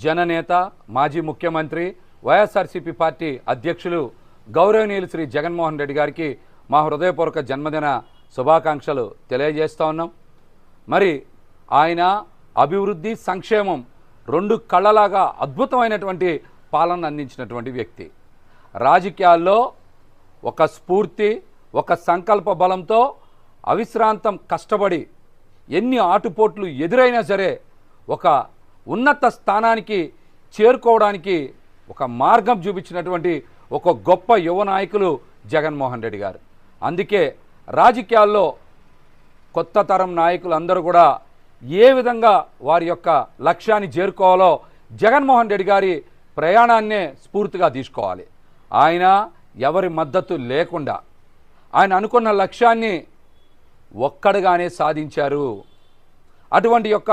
జననేత మాజీ ముఖ్యమంత్రి వైఎస్ఆర్సీపీ పార్టీ అధ్యక్షులు గౌరవనీయులు శ్రీ జగన్మోహన్ రెడ్డి గారికి మా హృదయపూర్వక జన్మదిన శుభాకాంక్షలు తెలియజేస్తా ఉన్నాం. మరి ఆయన అభివృద్ధి సంక్షేమం రెండు కళ్ళలాగా అద్భుతమైనటువంటి పాలన అందించినటువంటి వ్యక్తి. రాజకీయాల్లో ఒక స్ఫూర్తి, ఒక సంకల్ప బలంతో అవిశ్రాంతం కష్టపడి ఎన్ని ఆటుపోట్లు ఎదురైనా సరే ఒక ఉన్నత స్థానానికి చేరుకోవడానికి ఒక మార్గం చూపించినటువంటి ఒక గొప్ప యువ నాయకులు జగన్మోహన్ రెడ్డి గారు. అందుకే రాజకీయాల్లో కొత్త తరం నాయకులు అందరూ కూడా ఏ విధంగా వారి యొక్క లక్ష్యాన్ని చేరుకోవాలో జగన్మోహన్ రెడ్డి గారి ప్రయాణాన్నే స్ఫూర్తిగా తీసుకోవాలి. ఆయన ఎవరి మద్దతు లేకుండా ఆయన అనుకున్న లక్ష్యాన్ని ఒక్కడుగానే సాధించారు. అటువంటి యొక్క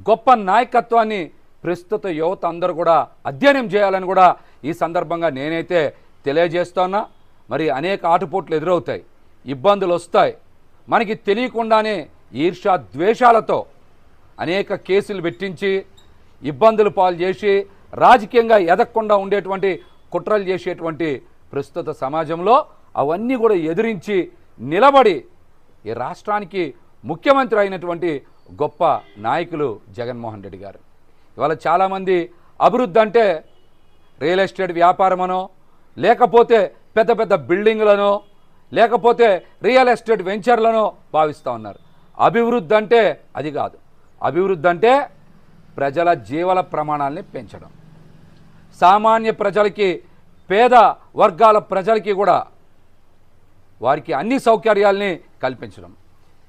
గొప్ప నాయకత్వాన్ని ప్రస్తుత యువత అందరూ కూడా అధ్యయనం చేయాలని కూడా ఈ సందర్భంగా నేనైతే తెలియజేస్తున్నా. మరి అనేక ఆటుపోట్లు ఎదురవుతాయి, ఇబ్బందులు వస్తాయి. మనకి తెలియకుండానే ఈర్ష్య ద్వేషాలతో అనేక కేసులు పెట్టించి ఇబ్బందులు పాలు చేసి రాజకీయంగా ఎదగకుండా ఉండేటువంటి కుట్రలు చేసేటువంటి ప్రస్తుత సమాజంలో అవన్నీ కూడా ఎదిరించి నిలబడి ఈ రాష్ట్రానికి ముఖ్యమంత్రి అయినటువంటి గొప్ప నాయకులు జగన్మోహన్ రెడ్డి గారు. ఇవాళ చాలామంది అభివృద్ధి అంటే రియల్ ఎస్టేట్ వ్యాపారమనో, లేకపోతే పెద్ద పెద్ద బిల్డింగ్లనో, లేకపోతే రియల్ ఎస్టేట్ వెంచర్లనో భావిస్తూ ఉన్నారు. అభివృద్ధి అంటే అది కాదు. అభివృద్ధి అంటే ప్రజల జీవన ప్రమాణాలని పెంచడం, సామాన్య ప్రజలకి, పేద వర్గాల ప్రజలకి కూడా వారికి అన్ని సౌకర్యాలని కల్పించడం,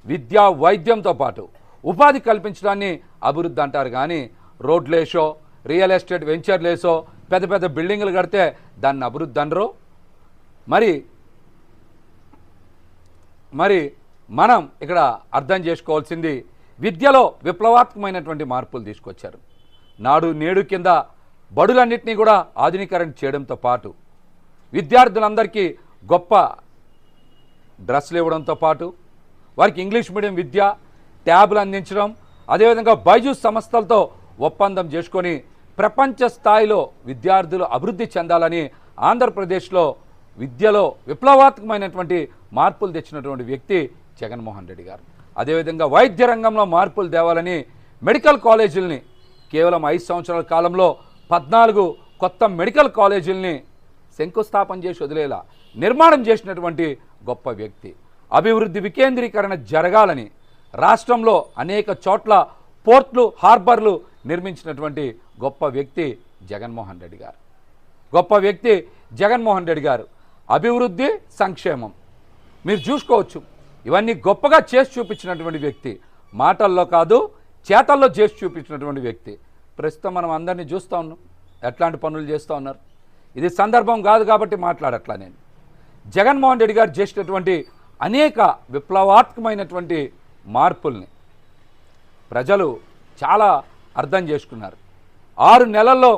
విద్యా వైద్యంతో పాటు ఉపాధి కల్పించడాన్ని అభివృద్ధి అంటారు. కానీ రోడ్లేసో, రియల్ ఎస్టేట్ వెంచర్లేసో, పెద్ద పెద్ద బిల్డింగులు కడితే దాన్ని అభివృద్ధి అనరు. మరి మనం ఇక్కడ అర్థం చేసుకోవాల్సింది, విద్యలో విప్లవాత్మకమైనటువంటి మార్పులు తీసుకొచ్చారు. నాడు నేడు కింద బడులన్నింటినీ కూడా ఆధునీకరణ చేయడంతో పాటు విద్యార్థులందరికీ గొప్ప డ్రెస్సులు ఇవ్వడంతో పాటు వారికి ఇంగ్లీష్ మీడియం విద్య, ట్యాబ్లు అందించడం, అదేవిధంగా బైజూస్ సంస్థలతో ఒప్పందం చేసుకొని ప్రపంచ స్థాయిలో విద్యార్థులు అభివృద్ధి చెందాలని ఆంధ్రప్రదేశ్లో విద్యలో విప్లవాత్మకమైనటువంటి మార్పులు తెచ్చినటువంటి వ్యక్తి జగన్మోహన్ రెడ్డి గారు. అదేవిధంగా వైద్య రంగంలో మార్పులు తేవాలని మెడికల్ కాలేజీలని కేవలం 5 సంవత్సరాల కాలంలో 14 కొత్త మెడికల్ కాలేజీలని శంకుస్థాపన చేసి వదిలేలా నిర్మాణం చేసినటువంటి గొప్ప వ్యక్తి. అభివృద్ధి వికేంద్రీకరణ జరగాలని రాష్ట్రంలో అనేక చోట్ల పోర్ట్లు, హార్బర్లు నిర్మించినటువంటి గొప్ప వ్యక్తి జగన్మోహన్ రెడ్డి గారు. గొప్ప వ్యక్తి జగన్మోహన్ రెడ్డి గారు. అభివృద్ధి, సంక్షేమం మీరు చూసుకోవచ్చు, ఇవన్నీ గొప్పగా చేసి చూపించినటువంటి వ్యక్తి. మాటల్లో కాదు, చేతల్లో చేసి చూపించినటువంటి వ్యక్తి. ప్రస్తుతం మనం అందరినీ చూస్తూ ఉన్నాం ఎట్లాంటి పనులు చేస్తూ ఉన్నారు. ఇది సందర్భం కాదు కాబట్టి మాట్లాడట్లా నేను. జగన్మోహన్ రెడ్డి గారు చేసినటువంటి అనేక విప్లవాత్మకమైనటువంటి మార్పుల్ని ప్రజలు చాలా అర్థం చేసుకున్నారు. 6 నెలల్లో